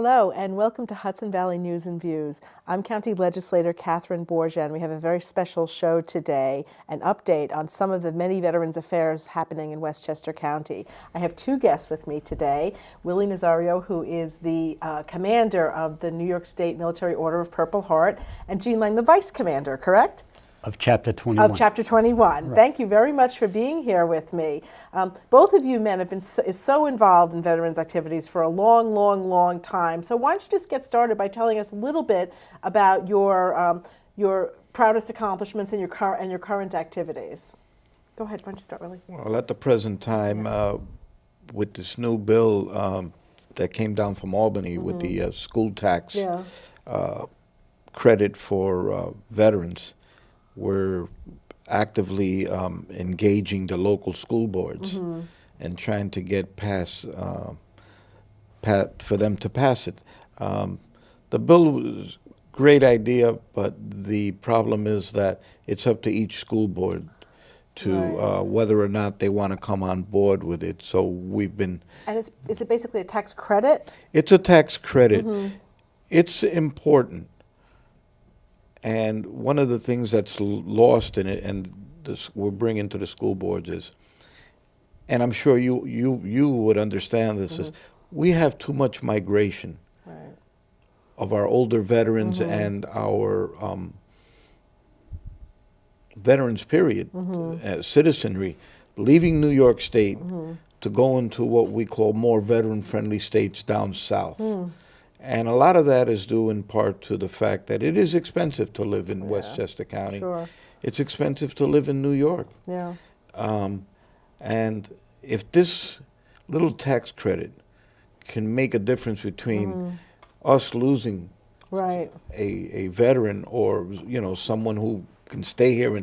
Hello, and welcome to Hudson Valley News and Views. I'm County Legislator Catherine Borgia, and we have a very special show today, an update on some of the many veterans affairs happening in Westchester County. I have two guests with me today, Willie Nazario, who is the commander of the New York State Military Order of Purple Heart, and Jean Lang, the vice commander, correct? Of Chapter 21. Of Chapter 21. Right. Thank you very much for being here with me. Both of you men have been so involved in veterans activities for a long time. So why don't you just get started by telling us a little bit about your proudest accomplishments and your current activities. Go ahead. Why don't you start, Willie? Well, at the present time, with this new bill that came down from Albany with the school tax credit for veterans, we're actively engaging the local school boards and trying to get past for them to pass it. The bill was a great idea, but the problem is that it's up to each school board to whether or not they want to come on board with it. So we've been... And is it basically a tax credit? It's a tax credit. It's important. And one of the things that's lost in it, and we're bringing to the school boards is, and I'm sure you would understand this, is we have too much migration of our older veterans and our veterans, period, citizenry, leaving New York State to go into what we call more veteran-friendly states down south. And a lot of that is due in part to the fact that it is expensive to live in Westchester County. Sure. It's expensive to live in New York. Yeah. And if this little tax credit can make a difference between us losing a veteran or someone who can stay here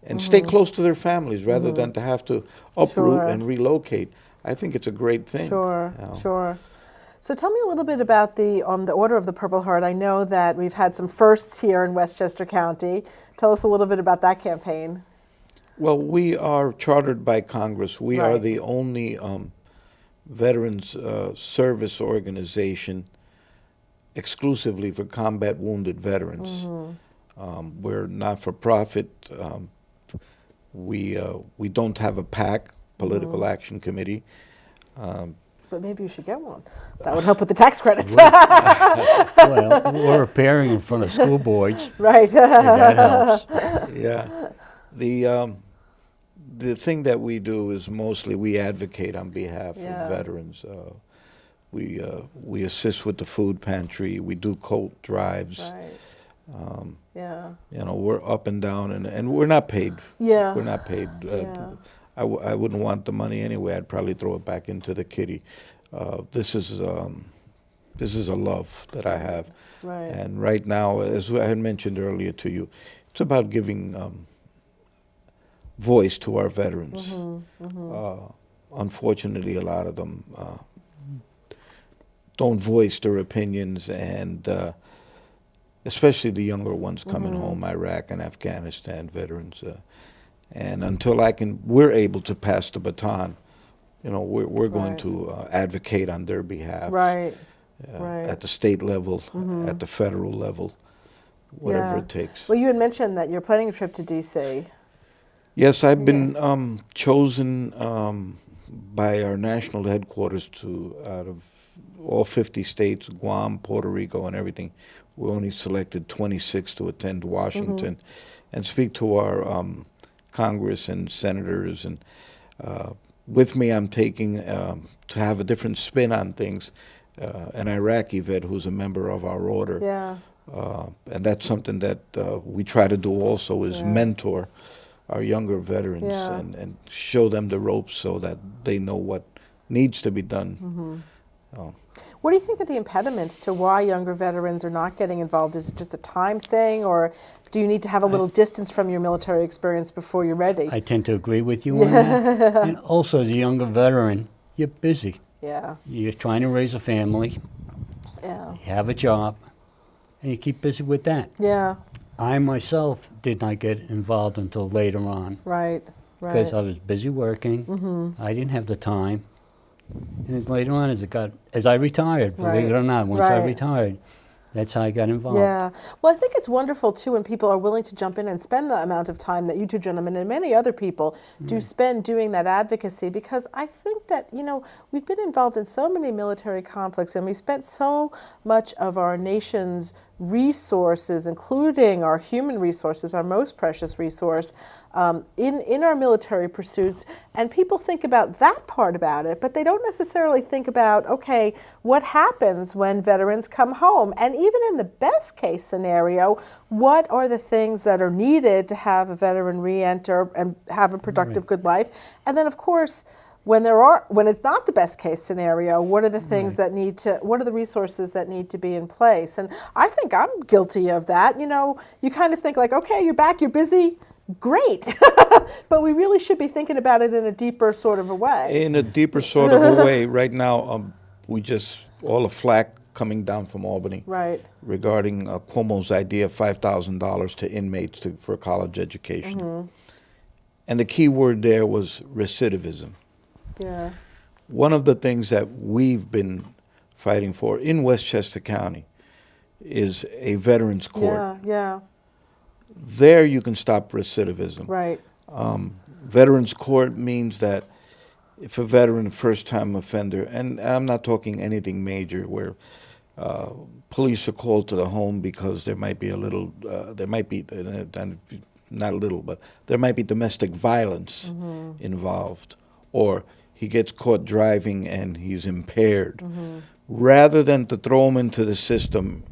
and stay close to their families rather than to have to uproot and relocate, I think it's a great thing. Sure. So tell me a little bit about the Order of the Purple Heart. I know that we've had some firsts here in Westchester County. Tell us a little bit about that campaign. Well, we are chartered by Congress. We are the only veterans service organization exclusively for combat wounded veterans. We're not-for-profit. We don't have a PAC, Political Action Committee. But maybe you should get one. That would help with the tax credits. Well, we're appearing in front of school boards. Right. That helps. Yeah. The thing that we do is mostly we advocate on behalf of veterans. We assist with the food pantry. We do coat drives. We're up and down, and we're not paid. We're not paid. I wouldn't want the money anyway. I'd probably throw it back into the kitty. This is a love that I have. And right now, as I had mentioned earlier to you, it's about giving voice to our veterans. Unfortunately, a lot of them don't voice their opinions, and especially the younger ones coming home, Iraq and Afghanistan veterans. And until we're able to pass the baton, we're going to advocate on their behalf. At the state level, at the federal level, whatever it takes. Well, you had mentioned that you're planning a trip to D.C. Yes, I've been chosen by our national headquarters out of all 50 states, Guam, Puerto Rico, and everything. We only selected 26 to attend Washington and speak to our Congress and senators, and with me I'm taking to have a different spin on things, an Iraqi vet who's a member of our order, and that's something that we try to do also, is mentor our younger veterans and show them the ropes so that they know what needs to be done. What do you think are the impediments to why younger veterans are not getting involved? Is it just a time thing, or do you need to have a little distance from your military experience before you're ready? I tend to agree with you on that. And also, as a younger veteran, you're busy. You're trying to raise a family, have a job, and you keep busy with that. I myself did not get involved until later on. Because I was busy working. I didn't have the time And then later on, as I retired, believe it or not, once I retired, that's how I got involved. Yeah. Well, I think it's wonderful, too, when people are willing to jump in and spend the amount of time that you two gentlemen and many other people do spend doing that advocacy, because I think that, you know, we've been involved in so many military conflicts, and we've spent so much of our nation's resources, including our human resources, our most precious resource, in our military pursuits. And people think about that part about it, but they don't necessarily think about, okay, what happens when veterans come home? And even in the best case scenario, what are the things that are needed to have a veteran re-enter and have a productive, good life? And then, of course, when it's not the best case scenario, what are the things that what are the resources that need to be in place? And I think I'm guilty of that. You know, you kind of think like, okay, you're back, you're busy, great. But we really should be thinking about it in a deeper sort of a way. In a deeper sort of a way. Right now, all the flack coming down from Albany regarding Cuomo's idea of $5,000 to inmates for a college education. And the key word there was recidivism. Yeah. One of the things that we've been fighting for in Westchester County is a veterans court. Yeah. There you can stop recidivism. Right. Veterans court means that if a veteran, first-time offender, and I'm not talking anything major where police are called to the home because there might be not a little, but there might be domestic violence involved, or he gets caught driving and he's impaired. Rather than to throw him into the system,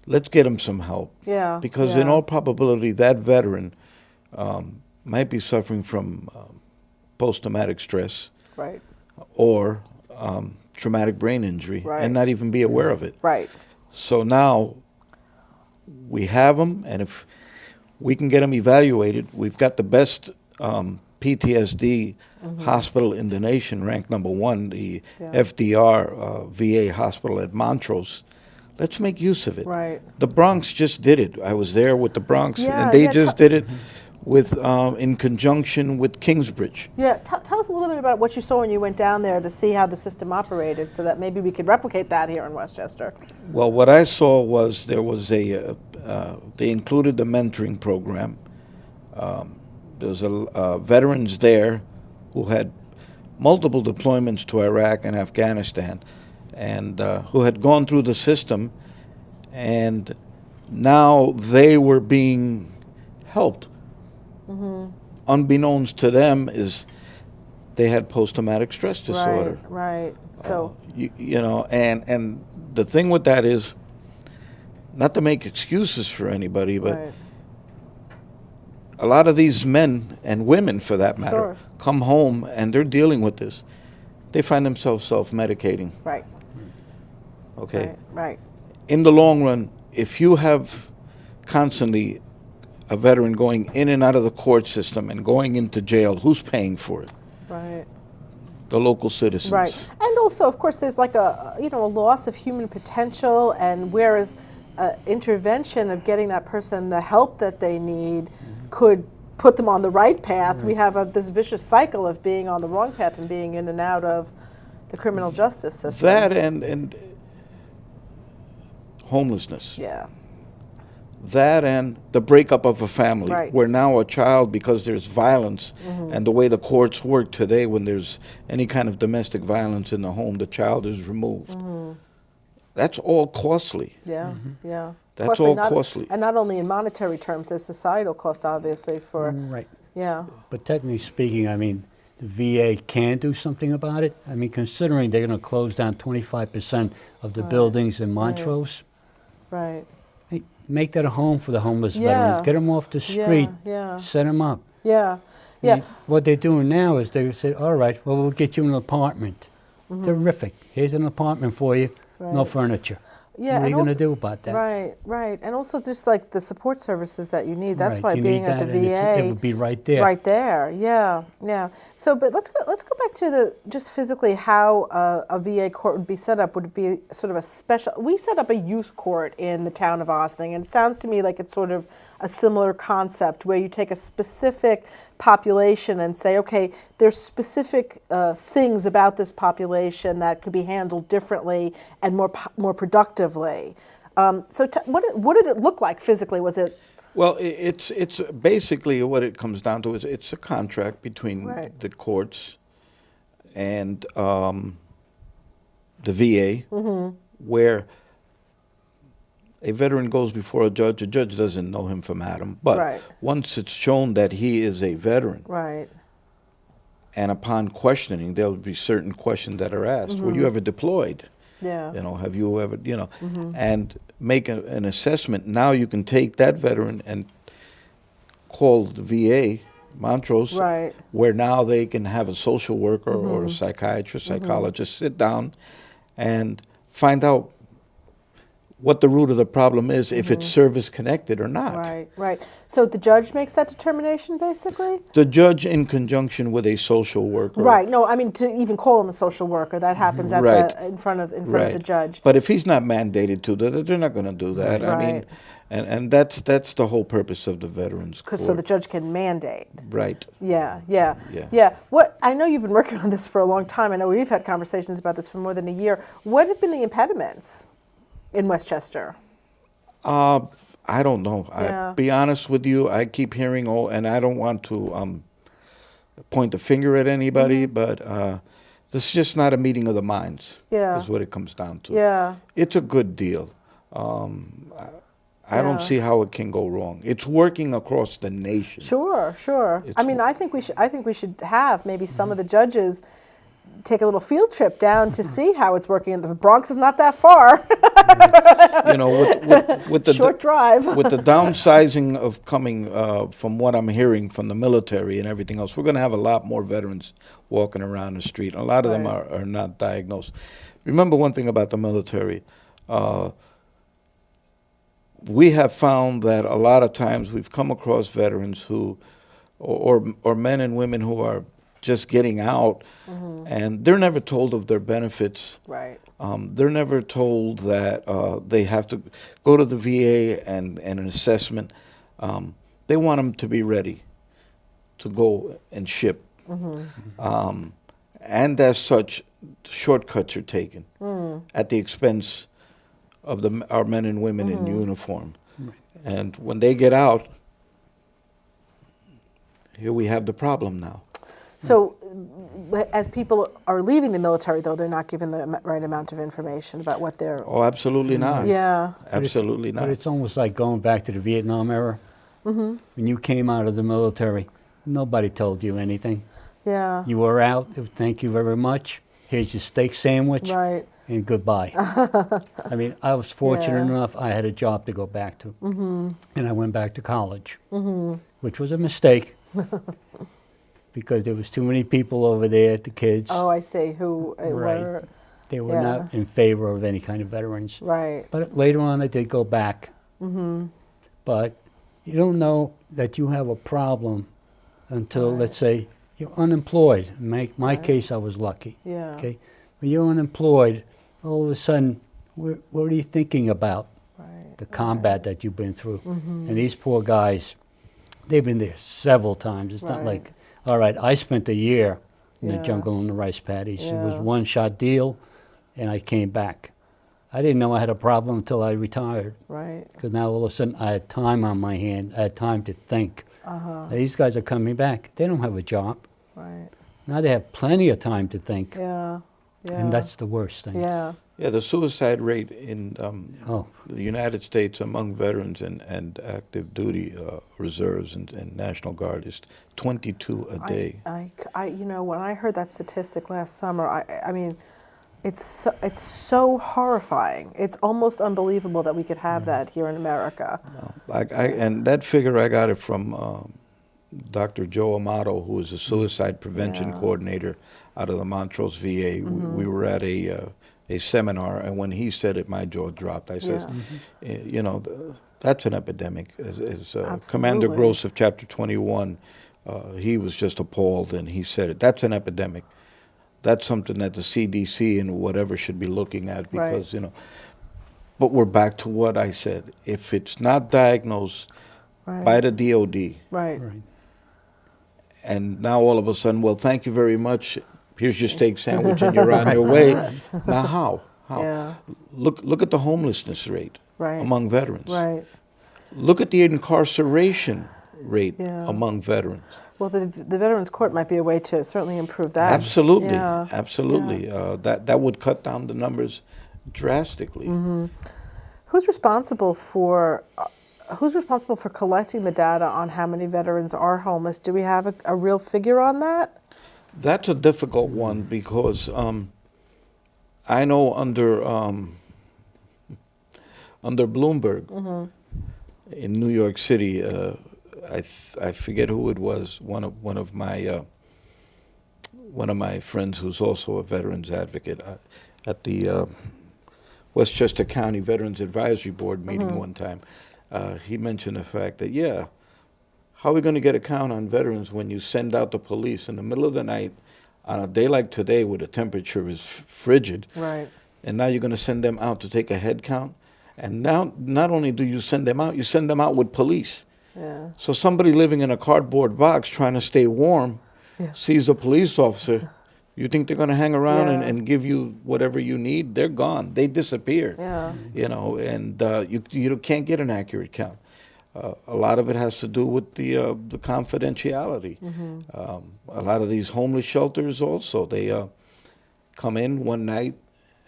let's get him some help. Yeah. Because in all probability, that veteran might be suffering from post-traumatic stress or traumatic brain injury and not even be aware of it. Right. So now we have them, and if we can get them evaluated, we've got the best PTSD hospital in the nation, ranked #1, the FDR VA hospital at Montrose. Let's make use of it. Right. The Bronx just did it. I was there with the Bronx, and they just did it with in conjunction with Kingsbridge. Yeah, tell us a little bit about what you saw when you went down there to see how the system operated, so that maybe we could replicate that here in Westchester. Well, what I saw was there was they included the mentoring program. There was veterans there who had multiple deployments to Iraq and Afghanistan, and who had gone through the system, and now they were being helped. Unbeknownst to them is they had post-traumatic stress disorder. Right. So you know, and the thing with that is, not to make excuses for anybody, but a lot of these men and women, for that matter, come home and they're dealing with this. They find themselves self-medicating. Right. Okay. Right. In the long run, if you have constantly a veteran going in and out of the court system and going into jail, who's paying for it? Right. The local citizens. Right. And also, of course, there's like a loss of human potential, and whereas intervention of getting that person the help that they need could put them on the right path, we have this vicious cycle of being on the wrong path and being in and out of the criminal justice system. That and homelessness. Yeah. That and the breakup of a family, where now a child, because there's violence, and the way the courts work today, when there's any kind of domestic violence in the home, the child is removed. That's all costly. Yeah. That's costly, all costly. And not only in monetary terms, there's societal cost, obviously, for... Yeah. But technically speaking, I mean, the VA can do something about it. I mean, considering they're going to close down 25% of the buildings in Montrose. Right. Hey, make that a home for the homeless veterans. Get them off the street. Set them up. Yeah. I mean, what they're doing now is they say, all right, well, we'll get you an apartment. Terrific. Here's an apartment for you. No furniture. Yeah, what are you going to do about that? Right, right. And also just like the support services that you need. That's Right, why you being need at the that, and VA. it would be right there. Right there, yeah, yeah. So, but let's go back to the just physically how a VA court would be set up. Would it be sort of a special? We set up a youth court in the town of Austin, and it sounds to me like it's sort of a similar concept where you take a specific population and say, okay, there's specific things about this population that could be handled differently and more productively. So, what did it look like physically? Was it? Well, it's basically what it comes down to is it's a contract between the courts and the VA, where a veteran goes before a judge doesn't know him from Adam, but once it's shown that he is a veteran, and upon questioning, there will be certain questions that are asked. Were you ever deployed? Yeah. You know, have you ever, you know, and make an assessment. Now you can take that veteran and call the VA, Montrose, where now they can have a social worker or a psychiatrist, psychologist sit down and find out what the root of the problem is, if it's service connected or not. Right, right. So the judge makes that determination, basically? The judge in conjunction with a social worker. Right. No, I mean to even call in the social worker, that happens at the in front of the judge. But if he's not mandated to, they're not going to do that. I mean, and that's the whole purpose of the Veterans Court. So the judge can mandate. Right. Yeah, yeah, yeah. What I know you've been working on this for a long time. I know we've had conversations about this for more than a year. What have been the impediments in Westchester? I don't know. I'll be honest with you. I keep hearing, and I don't want to point the finger at anybody, but this is just not a meeting of the minds. Yeah, is what it comes down to. Yeah, it's a good deal. I don't see how it can go wrong. It's working across the nation. Sure, sure. I mean, I think we should have maybe some of the judges take a little field trip down to see how it's working. The Bronx is not that far. You know, with the short drive. With the downsizing of coming, from what I'm hearing from the military and everything else, we're going to have a lot more veterans walking around the street. A lot of them are not diagnosed. Remember one thing about the military. We have found that a lot of times we've come across veterans who, or men and women who are just getting out, and they're never told of their benefits. Right. They're never told that they have to go to the VA and an assessment. They want them to be ready to go and ship. And as such, shortcuts are taken at the expense of our men and women in uniform. And when they get out, here we have the problem now. So as people are leaving the military, though, they're not given the right amount of information about what they're... Oh, absolutely not. Yeah. Absolutely not. But it's almost like going back to the Vietnam era. When you came out of the military, nobody told you anything. Yeah. You were out. Thank you very much. Here's your steak sandwich. Right. And goodbye. I mean, I was fortunate enough, I had a job to go back to. And I went back to college, which was a mistake. Because there was too many people over there, the kids. Oh, I see. Who were... They were not in favor of any kind of veterans. Right. But later on, I did go back. But you don't know that you have a problem until, let's say, you're unemployed. In my case, I was lucky. Yeah. Okay. When you're unemployed, all of a sudden, what are you thinking about? Right. The combat that you've been through. And these poor guys, they've been there several times. It's not like... All right, I spent a year in the jungle and the rice paddies. It was a one-shot deal, and I came back. I didn't know I had a problem until I retired. Right. Because now all of a sudden I had time on my hand. I had time to think. These guys are coming back. They don't have a job. Right. Now they have plenty of time to think. Yeah. And that's the worst thing. Yeah. Yeah, the suicide rate in the United States among veterans and active duty reserves and National Guard is 22 a day. You know, when I heard that statistic last summer, I mean, it's so horrifying. It's almost unbelievable that we could have that here in America. And that figure, I got it from Dr. Joe Amato, who is a suicide prevention coordinator out of the Montrose VA. We were at a a seminar, and when he said it, my jaw dropped. I said, you know, that's an epidemic. As Commander Gross of Chapter 21, he was just appalled, and he said it. That's an epidemic. That's something that the CDC and whatever should be looking at, because, you know, but we're back to what I said. If it's not diagnosed by the DOD, and now all of a sudden, well, thank you very much, here's your steak sandwich and you're on your way. Now how? How? Look at the homelessness rate among veterans. Look at the incarceration rate among veterans. Well, the Veterans Court might be a way to certainly improve that. Absolutely, absolutely. That would cut down the numbers drastically. Who's responsible for collecting the data on how many veterans are homeless? Do we have a real figure on that? That's a difficult one, because I know under Bloomberg in New York City, I forget who it was. One of my friends, who's also a veterans advocate, at the Westchester County Veterans Advisory Board meeting one time, he mentioned the fact that how are we going to get a count on veterans when you send out the police in the middle of the night on a day like today, where the temperature is frigid, and now you're going to send them out to take a head count, and now not only do you send them out, you send them out with police. So somebody living in a cardboard box trying to stay warm sees a police officer. You think they're going to hang around and give you whatever you need? They're gone. They disappear. You know, and you can't get an accurate count. A lot of it has to do with the confidentiality. A lot of these homeless shelters also, they come in one night,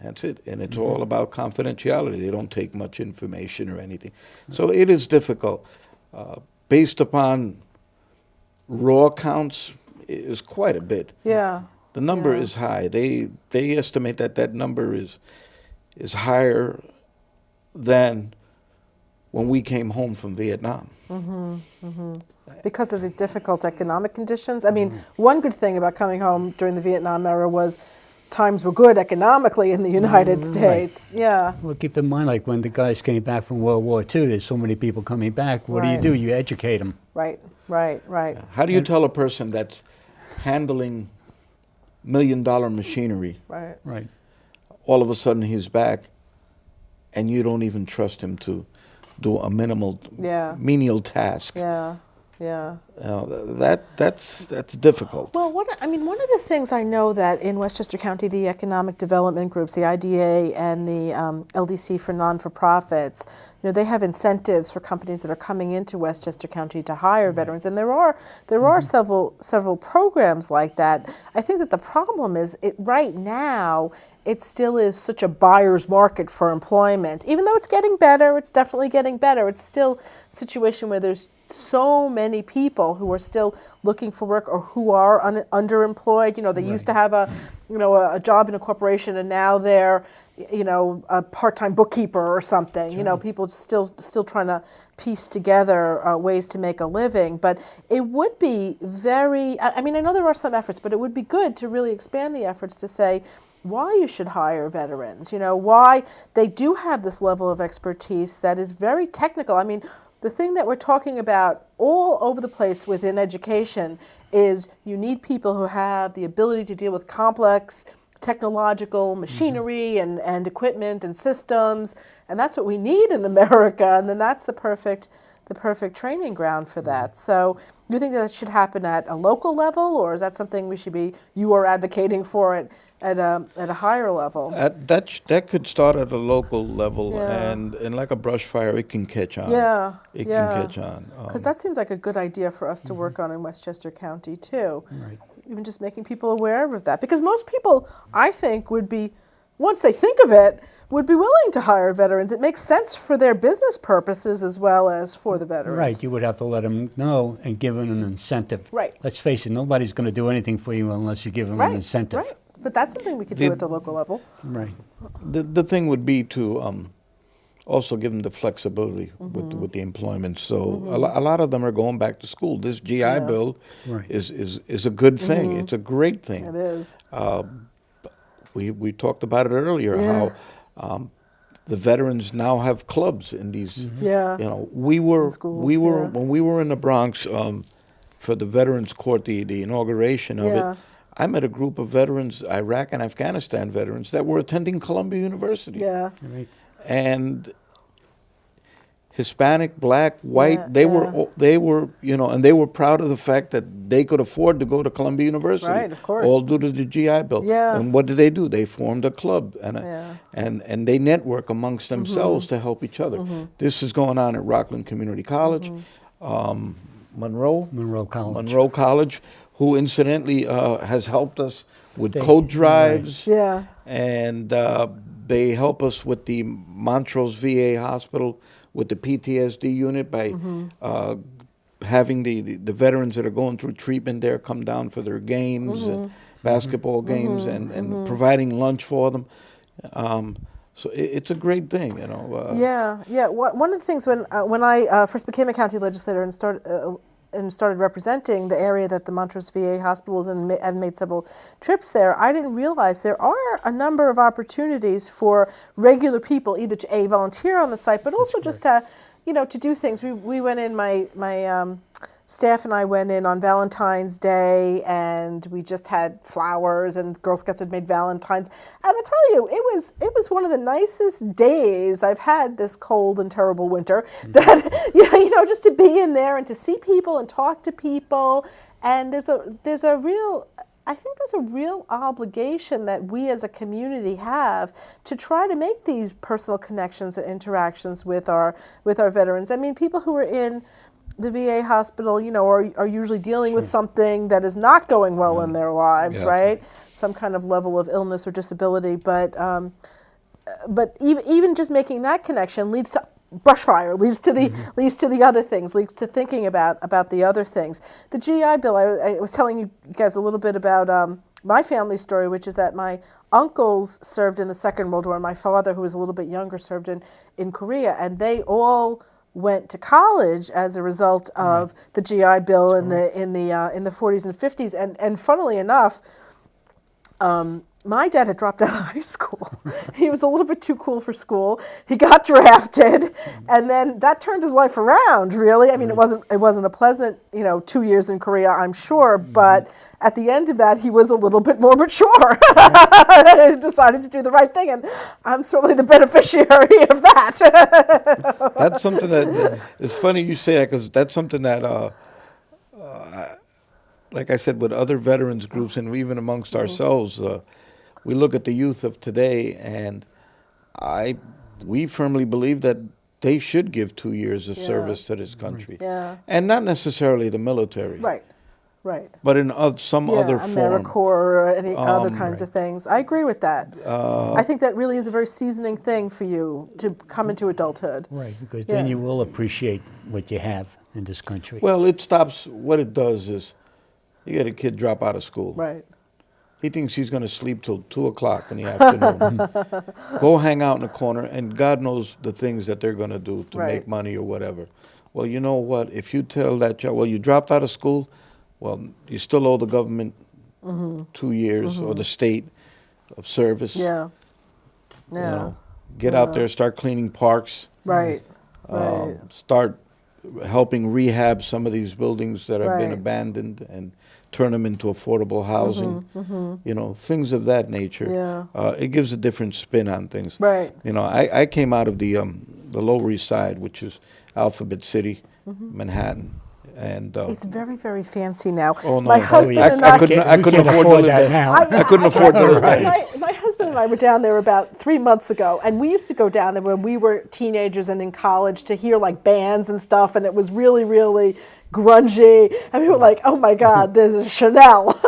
that's it, and it's all about confidentiality. They don't take much information or anything. So it is difficult. Based upon raw counts, is quite a bit. The number is high. They estimate that number is higher than when we came home from Vietnam. Because of the difficult economic conditions? I mean, one good thing about coming home during the Vietnam era was times were good economically in the United States. Well, keep in mind, like when the guys came back from World War II, there's so many people coming back. What do? You educate them. Right. How do you tell a person that's handling $1 million machinery, all of a sudden he's back, and you don't even trust him to do a menial task? That's difficult. Well, one of the things I know that in Westchester County, the economic development groups, the IDA and the LDC for non-for-profits, they have incentives for companies that are coming into Westchester County to hire veterans, and there are several programs like that. I think that the problem is right now it still is such a buyer's market for employment. Even though it's getting better, it's definitely getting better. It's still a situation where there's so many people who are still looking for work or who are underemployed. They used to have a job in a corporation, and now they're a part-time bookkeeper or something. People still trying to piece together ways to make a living. But it would be I know there are some efforts, but it would be good to really expand the efforts to say why you should hire veterans, why they do have this level of expertise that is very technical. I mean, the thing that we're talking about all over the place within education is you need people who have the ability to deal with complex technological machinery and equipment and systems, and that's what we need in America, and then that's the perfect training ground for that. So you think that should happen at a local level, or is that something you are advocating for it at a higher level? That could start at a local level, and like a brush fire, it can catch on. It can catch on. Because that seems like a good idea for us to work on in Westchester County too. Even just making people aware of that, because most people, I think, would be, once they think of it, would be willing to hire veterans. It makes sense for their business purposes as well as for the veterans. You would have to let them know and give them an incentive. Let's face it, nobody's going to do anything for you unless you give them an incentive. But that's something we could do at the local level. The thing would be to also give them the flexibility with the employment. So a lot of them are going back to school. This GI Bill is a good thing. It's a great thing. It is. we talked about it earlier, how the veterans now have clubs in these. Yeah. You know, we were schools, when we were in the Bronx for the Veterans Court, the inauguration of it. I met a group of veterans, Iraq and Afghanistan veterans, that were attending Columbia University. Yeah. Right. And Hispanic, black, white, they were, you know, and they were proud of the fact that they could afford to go to Columbia University. Right, of course. All due to the GI Bill. Yeah. And what did they do? They formed a club and they network amongst themselves to help each other. This is going on at Rockland Community College, Monroe College, who incidentally has helped us with code drives. Yeah. And they help us with the Montrose VA Hospital with the PTSD unit by having the veterans that are going through treatment there come down for their games, and basketball games, and providing lunch for them. So it's a great thing, you know. Yeah. One of the things when I first became a county legislator and started representing the area that the Montrose VA Hospital is in, and made several trips there, I didn't realize there are a number of opportunities for regular people either to volunteer on the site, but also just to, you know, to do things. We went in, my staff and I went in on Valentine's Day, and we just had flowers, and Girl Scouts had made Valentines. And I tell you, it was one of the nicest days I've had this cold and terrible winter. That you know, just to be in there and to see people and talk to people. And there's a real obligation that we as a community have to try to make these personal connections and interactions with our veterans. I mean, people who are in the VA hospital, you know, are usually dealing with something that is not going well in their lives, right? Some kind of level of illness or disability. But even just making that connection leads to brush fire, leads to the other things, leads to thinking about the other things. The GI Bill, I was telling you guys a little bit about my family story, which is that my uncles served in the Second World War, and my father, who was a little bit younger, served in Korea, and they all went to college as a result of the GI Bill in the 40s and 50s, and funnily enough, my dad had dropped out of high school. He was a little bit too cool for school. He got drafted, and then that turned his life around, really. I mean, it wasn't a pleasant, you know, 2 years in Korea, I'm sure, but at the end of that, he was a little bit more mature. He decided to do the right thing, and I'm certainly the beneficiary of that. That's something that it's funny you say that, because that's something that like I said, with other veterans groups and even amongst ourselves, we look at the youth of today, and we firmly believe that they should give 2 years of service to this country, and not necessarily the military, right, but in some other form, AmeriCorps or any other kinds of things. I agree with that. I think that really is a very seasoning thing for you to come into adulthood, right? Because then you will appreciate what you have in this country. Well, it stops. What it does is, you get a kid drop out of school. Right. He thinks he's going to sleep till 2 o'clock in the afternoon. Go hang out in the corner, and God knows the things that they're going to do to make money or whatever. Well, you know what? If you tell that child, well, you dropped out of school, well, you still owe the government 2 years or the state of service. Yeah. You know, get out there, start cleaning parks. Right. Start helping rehab some of these buildings that have been abandoned and turn them into affordable housing, you know, things of that nature. It gives a different spin on things. Right. You know, I came out of the Lower East Side, which is Alphabet City, Manhattan. And it's very, very fancy now. Oh, no. My husband and I couldn't afford to live there. I couldn't afford to live there. My husband and I were down there about 3 months ago, and we used to go down there when we were teenagers and in college to hear like bands and stuff, and it was really, really grungy. And we were like, oh my God, there's a Chanel.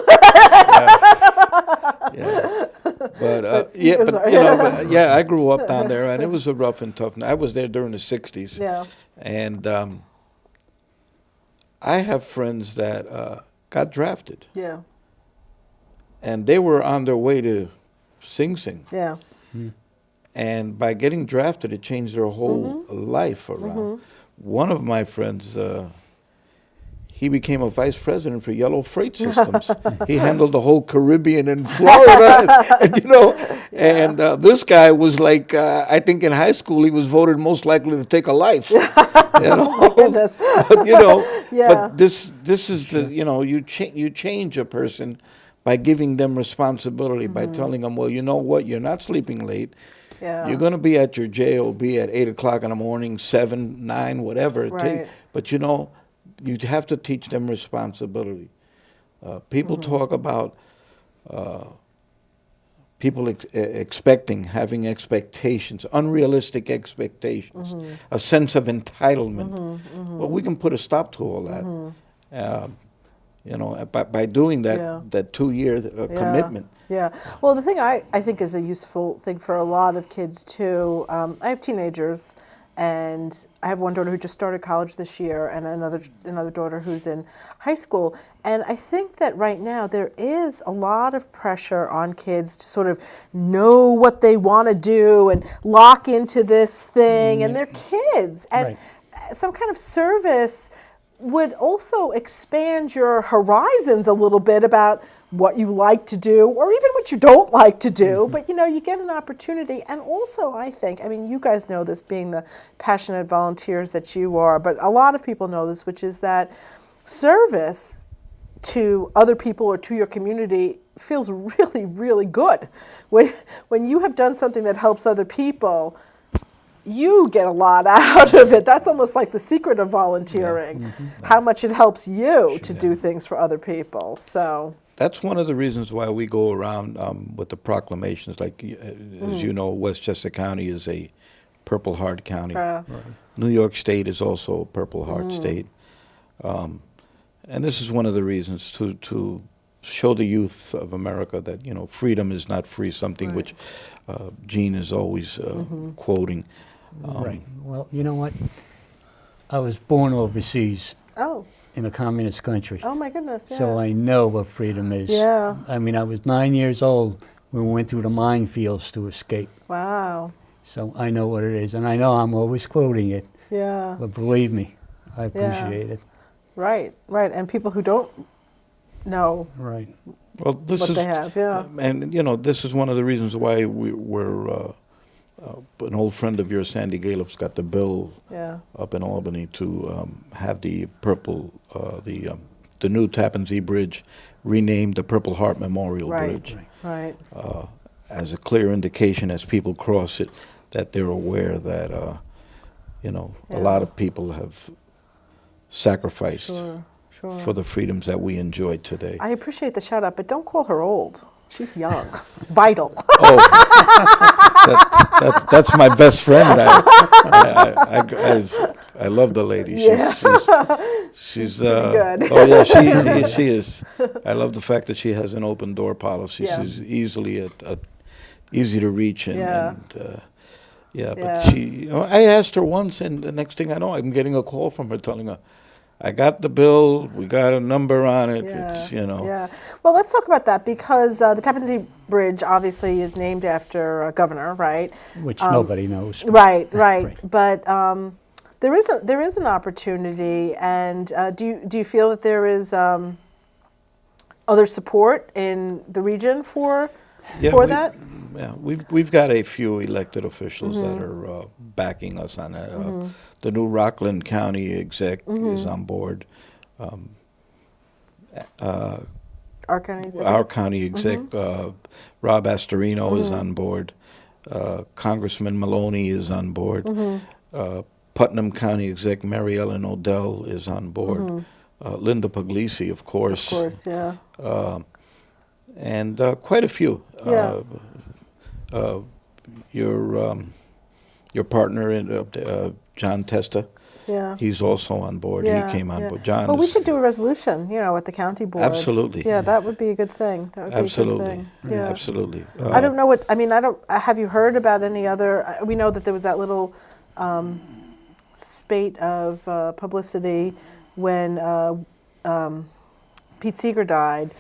But you know, I grew up down there, and it was a rough and tough. I was there during the 60s. Yeah. And I have friends that got drafted. Yeah. And they were on their way to Sing Sing. Yeah. And by getting drafted, it changed their whole life around. One of my friends, he became a vice president for Yellow Freight Systems. He handled the whole Caribbean and Florida, and this guy was like, I think in high school he was voted most likely to take a life. Oh my goodness. But, but this is the, you change a person by giving them responsibility, by telling them, well, you know what, you're not sleeping late. Yeah. You're going to be at your JOB at 8 o'clock in the morning, 7, 9, whatever it takes. But, you have to teach them responsibility. People talk about people having expectations, unrealistic expectations, a sense of entitlement. Well, we can put a stop to all that. By doing that, that 2-year commitment. Yeah. Well, the thing I think is a useful thing for a lot of kids too. I have teenagers, and I have one daughter who just started college this year, and another daughter who's in high school. And I think that right now there is a lot of pressure on kids to sort of know what they want to do and lock into this thing, and they're kids, and some kind of service would also expand your horizons a little bit about what you like to do or even what you don't like to do. But, you get an opportunity. And also, I think, you guys know this being the passionate volunteers that you are, but a lot of people know this, which is that service to other people or to your community feels really, really good. When you have done something that helps other people, you get a lot out of it. That's almost like the secret of volunteering, how much it helps you to do things for other people. So that's one of the reasons why we go around with the proclamations. Like, as you know, Westchester County is a Purple Heart County. New York State is also a Purple Heart State. And this is one of the reasons to show the youth of America that, freedom is not free, something which Gene is always quoting. Well, you know what? I was born overseas. In a communist country. Oh my goodness, So I know what freedom is. Yeah. I was 9 years old when we went through the minefields to escape. Wow. So I know what it is, and I know I'm always quoting it. Yeah. But believe me, I appreciate it. Right. And people who don't know well, this what is, they have, and this is one of the reasons why we're an old friend of yours, Sandy Gallups, got the bill up in Albany to have the the new Tappan Zee Bridge renamed the Purple Heart Memorial Bridge. As a clear indication as people cross it that they're aware that a lot of people have sacrificed for the freedoms that we enjoy today. I appreciate the shout out, but don't call her old. She's young, vital. That's my best friend. I love the lady. She's good. Oh yeah, she is. I love the fact that she has an open door policy. She's easy to reach but she. I asked her once, and the next thing I know, I'm getting a call from her telling her, I got the bill. We got a number on it. Yeah. Well, let's talk about that because the Tappan Zee Bridge obviously is named after a governor, right? Which nobody knows. Right. But there is an opportunity, and do you feel that there is other support in the region for that? Yeah, we've got a few elected officials that are backing us on that. The new Rockland County exec is on board. Our county exec, Rob Astorino is on board. Congressman Maloney is on board. Putnam County exec Mary Ellen Odell is on board. Linda Puglisi, of course. Of course, yeah. And quite a few. Your partner in John Testa. Yeah. He's also on board. Yeah, he came on board. John. Well, we should do a resolution, at the county board. Absolutely. Yeah, that would be a good thing. That would Absolutely. be a good thing. Yeah. Absolutely. I don't know what, have you heard about any other, we know that there was that little spate of publicity when Pete Seeger died.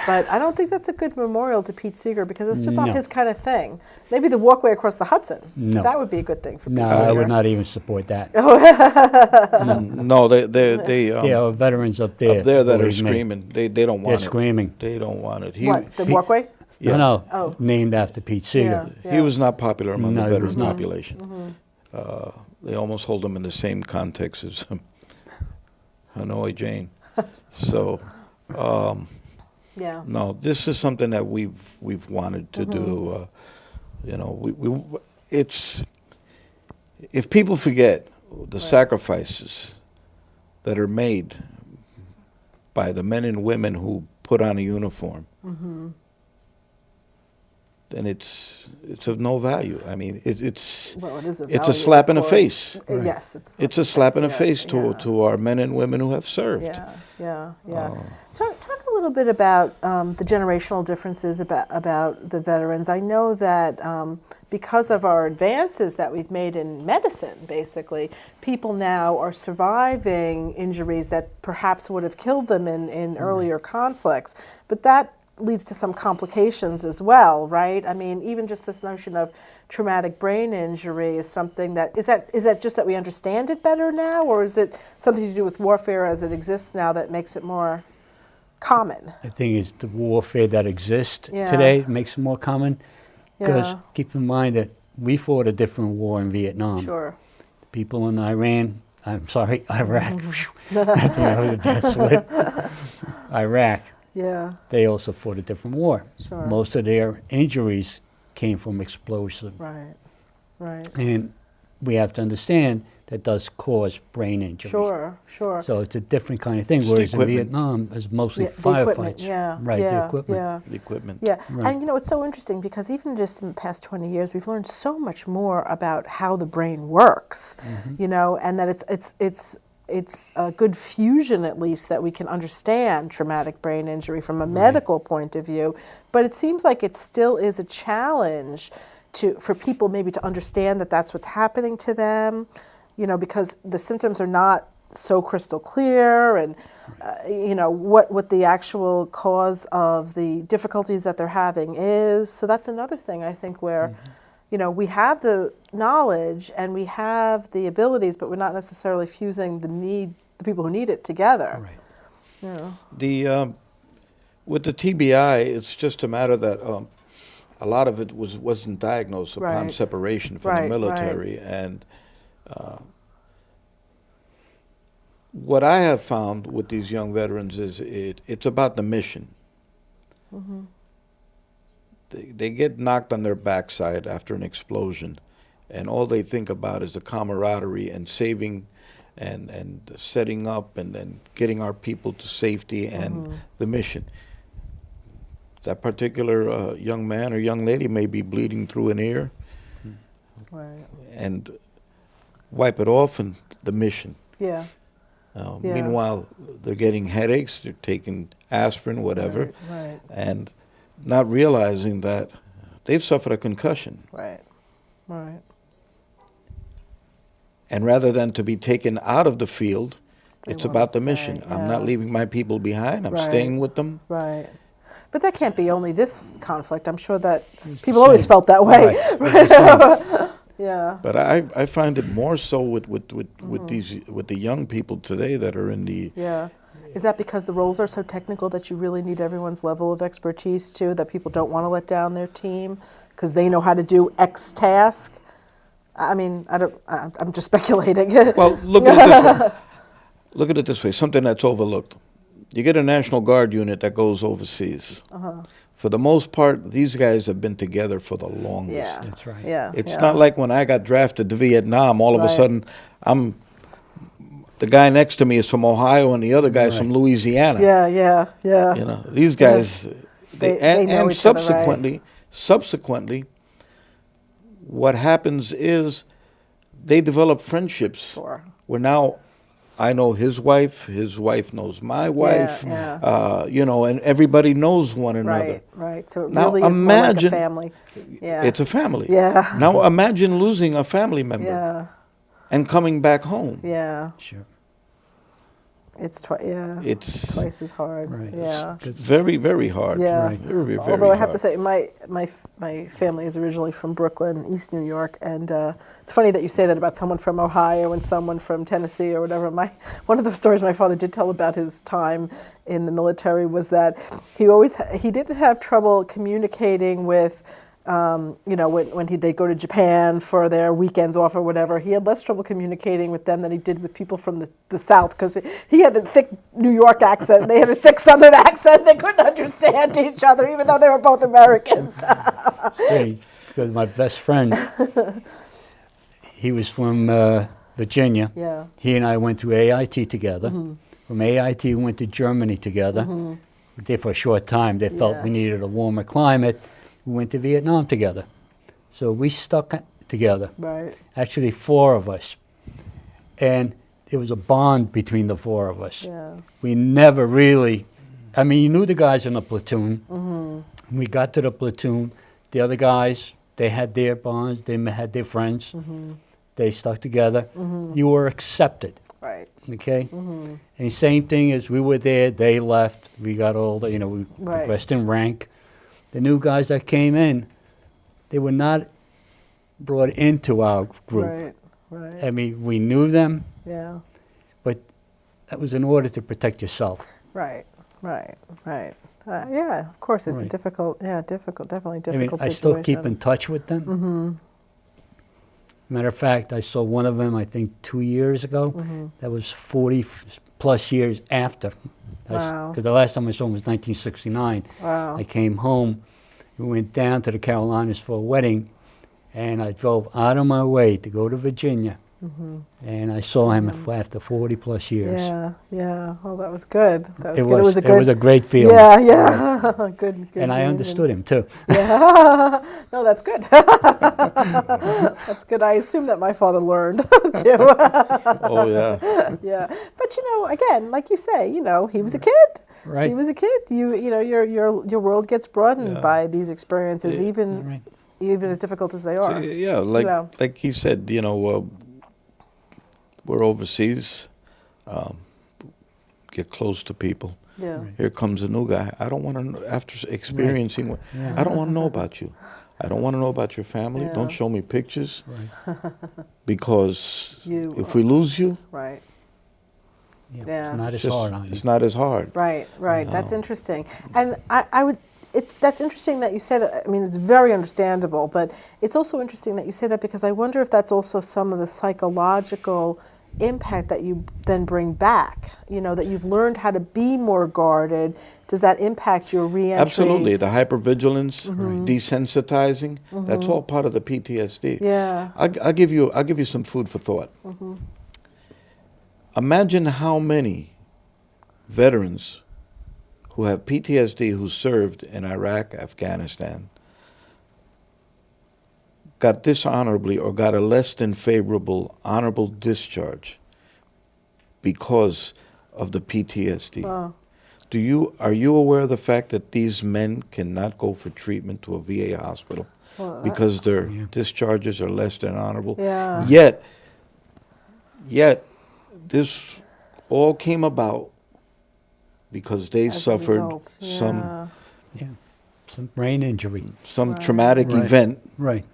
But I don't think that's a good memorial to Pete Seeger because it's just not his kind of thing. Maybe the walkway across the Hudson. No. That would be a good thing for Pete Seeger. No, I would not even support that. No, they are veterans up there. Up there that are screaming. They don't want it. They're screaming. They don't want it. What, the walkway? Yeah. No, named after Pete Seeger. Yeah. He was not popular among the he veteran was not. population. They almost hold him in the same context as Hanoi Jane. So, no, this is something that we've wanted to do. You know, it's if people forget the sacrifices that are made by the men and women who put on a uniform, then it's of no value. I mean, it's a slap in the face. Right. Yes, it's a slap in the face to our men and women who have served. Yeah. Talk a little bit about the generational differences about the veterans. I know that because of our advances that we've made in medicine, basically, people now are surviving injuries that perhaps would have killed them in earlier conflicts. But that leads to some complications as well, right? I mean, even just this notion of traumatic brain injury is something that is that just that we understand it better now, or is it something to do with warfare as it exists now that makes it more common? I think it's the warfare that exists today makes it more common, because keep in mind that we fought a different war in Vietnam. Sure. The people in Iraq. The best slip. Iraq. Yeah. They also fought a different war. Sure. Most of their injuries came from explosive. Right. And we have to understand that does cause brain injury. Sure. So it's a different kind of thing. Whereas in Vietnam, it's mostly firefights. The equipment. Yeah. Right. And it's so interesting because even just in the past 20 years, we've learned so much more about how the brain works. And that it's a good fusion, at least, that we can understand traumatic brain injury from a medical point of view. But it seems like it still is a challenge for people maybe to understand that that's what's happening to them, because the symptoms are not so crystal clear, and what the actual cause of the difficulties that they're having is. So that's another thing, I think, where we have the knowledge and we have the abilities, but we're not necessarily fusing the people who need it together. Right. With the TBI, it's just a matter that a lot of it wasn't diagnosed upon separation from the military, and what I have found with these young veterans is it's about the mission. They get knocked on their backside after an explosion, and all they think about is the camaraderie and saving and setting up and then getting our people to safety and the mission. That particular young man or young lady may be bleeding through an ear, and wipe it off, and the mission. Meanwhile, they're getting headaches, they're taking aspirin, whatever, and not realizing that they've suffered a concussion. Right. And rather than to be taken out of the field, it's about the mission. I'm not leaving my people behind. I'm staying with them. Right. But that can't be only this conflict. I'm sure that people always felt that way. But I find it more so with the young people today that are in the. Is that because the roles are so technical that you really need everyone's level of expertise too, that people don't want to let down their team because they know how to do X task? I mean, I'm just speculating. Well, look at it this way. Look at it this way, something that's overlooked. You get a National Guard unit that goes overseas. For the most part, these guys have been together for the longest. That's right. It's not like when I got drafted to Vietnam, all of a sudden, the guy next to me is from Ohio and the other guy's from Louisiana. These guys, they know each other, subsequently, what happens is they develop friendships. Where now I know his wife knows my wife, and everybody knows one another. Right. So it really is more like a family. It's a family. Now imagine losing a family member and coming back home. Sure. It's twice as hard. Right. Yeah. It's very, very hard. Yeah. Right. Very, very Although I have hard. to say, my family is originally from Brooklyn, East New York, and it's funny that you say that about someone from Ohio and someone from Tennessee or whatever. One of the stories my father did tell about his time in the military was that he didn't have trouble communicating with. When they'd go to Japan for their weekends off or whatever, he had less trouble communicating with them than he did with people from the South, because he had a thick New York accent and they had a thick Southern accent. They couldn't understand each other, even though they were both Americans. It's strange, because my best friend, he was from Virginia. Yeah. He and I went to AIT together. From AIT, we went to Germany together. We were there for a short time. They felt we needed a warmer climate. We went to Vietnam together. So we stuck together. Right. Actually, 4 of us. And there was a bond between the 4 of us. Yeah. We never really, you knew the guys in the platoon. We got to the platoon. The other guys, they had their bonds. They had their friends. They stuck together. You were accepted. Right. Okay? And the same thing as we were there, they left. We got older, we progressed in rank. The new guys that came in, they were not brought into our group. Right. We knew them, Yeah. but that was in order to protect yourself. Right. Yeah, of course, it's a definitely difficult situation. I still keep in touch with them. Matter of fact, I saw one of them, I think, 2 years ago. That was 40 plus years after. Wow. Because the last time I saw him was 1969. Wow. I came home, we went down to the Carolinas for a wedding, and I drove out of my way to go to Virginia. And I saw him after 40 plus years. Yeah. Oh, that was good. It was a great feeling. Yeah. Good. And I understood him too. Yeah. No, that's good. That's good. I assume that my father learned too. Oh, yeah. Yeah. But again, like you say, he was a kid. Right. He was a kid. Your world gets broadened by these experiences, even as difficult as they are. So, like he said, we're overseas, get close to people. Yeah. Right. Here comes a new guy. I don't want to know, after experiencing what, I don't want to know about you. I don't want to know about your family. Yeah. Don't show me pictures. Right. Because if we lose you, Right. It's not as hard on you. It's not as hard. Right. That's interesting. And that's interesting that you say that. It's very understandable, but it's also interesting that you say that, because I wonder if that's also some of the psychological impact that you then bring back, that you've learned how to be more guarded. Does that impact your reentry? Absolutely. The hypervigilance, desensitizing, that's all part of the PTSD. Yeah. I'll give you some food for thought. Imagine how many veterans who have PTSD who served in Iraq, Afghanistan, got dishonorably or got a less than favorable honorable discharge because of the PTSD. Wow. Are you aware of the fact that these men cannot go for treatment to a VA hospital because their discharges are less than honorable? Yeah. Yet this all came about because they suffered some brain injury, some traumatic event, right,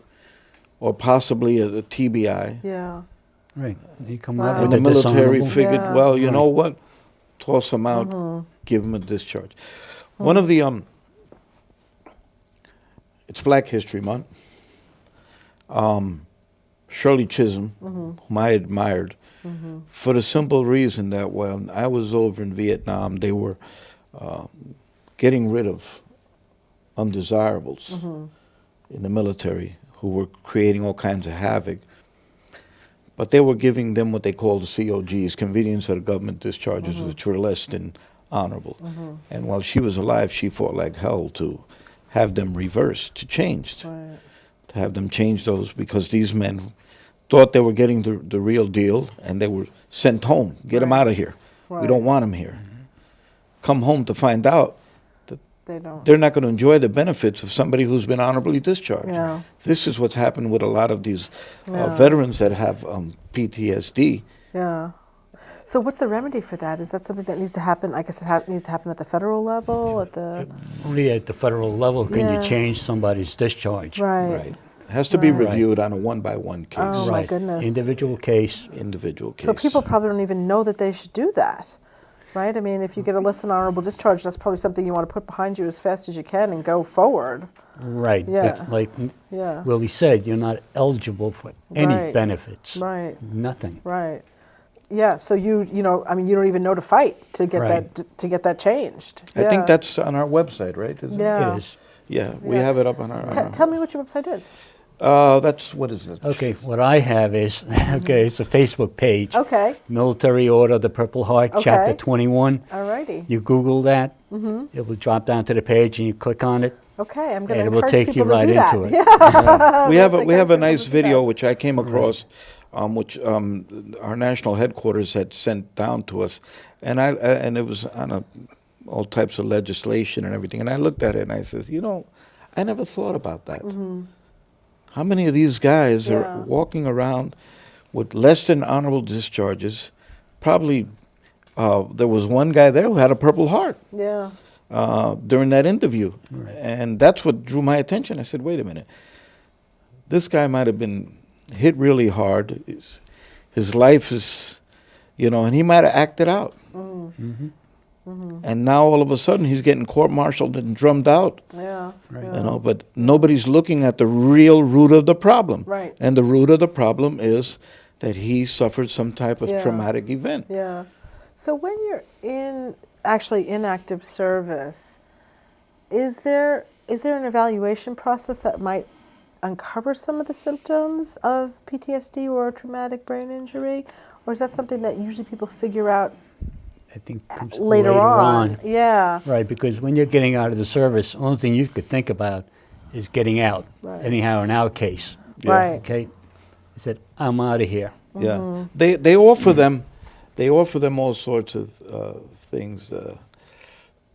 or possibly a TBI. Yeah. Right. They come out And with the a military dishonorable. figured, well, you know what? Toss them out, give them a discharge. One of the it's Black History Month. Shirley Chisholm, whom I admired, for the simple reason that when I was over in Vietnam, they were getting rid of undesirables in the military who were creating all kinds of havoc. But they were giving them what they called the COGs, convenience of the government discharges, which were less than honorable. And while she was alive, she fought like hell to have them reversed, to change, to have them change those, because these men thought they were getting the real deal, and they were sent home. Get them out of here. We don't want them here. Come home to find out that they're not going to enjoy the benefits of somebody who's been honorably discharged. Yeah. This is what's happened with a lot of these veterans that have PTSD. Yeah. So what's the remedy for that? Is that something that needs to happen? I guess it needs to happen at the federal level, at the... Only at the federal level can you change somebody's discharge. Right. It has to be reviewed on a one-by-one case. Oh, my goodness. Individual case. Individual case. So people probably don't even know that they should do that, right? I mean, if you get a less than honorable discharge, that's probably something you want to put behind you as fast as you can and go forward. Right. Yeah. But like Willie said, you're not eligible for any benefits. Right. Nothing. Right. Yeah. So you know, I mean, you don't even know to fight to get that changed. I think that's on our website, right? Isn't it? It is. Yeah, we have it up on our... Tell me what your website is. What is it? Okay, what I have is, it's a Facebook page. Okay. Military Order of the Purple Heart, Chapter 21. Alrighty. You Google that, it will drop down to the page and you click on it. Okay, I'm going to And it will encourage take you people to right do that. into it. Yeah. We have a nice video which I came across, which our national headquarters had sent down to us, and it was on all types of legislation and everything. And I looked at it and I said, I never thought about that. How many of these guys are walking around with less than honorable discharges? Probably there was one guy there who had a Purple Heart. Yeah. During that interview. Right. And that's what drew my attention. I said, wait a minute. This guy might have been hit really hard. His life is, and he might have acted out. And now all of a sudden he's getting court-martialed and drummed out. Yeah. Right. But nobody's looking at the real root of the problem. Right. And the root of the problem is that he suffered some type of traumatic event. Yeah. So when you're actually in active service, is there an evaluation process that might uncover some of the symptoms of PTSD or traumatic brain injury? Or is that something that usually people figure out I think comes later on? Yeah. Right, because when you're getting out of the service, the only thing you could think about is getting out. Right. Anyhow, in our case. Yeah. Right. Okay. I said, I'm out of here. Yeah. They offer them all sorts of things,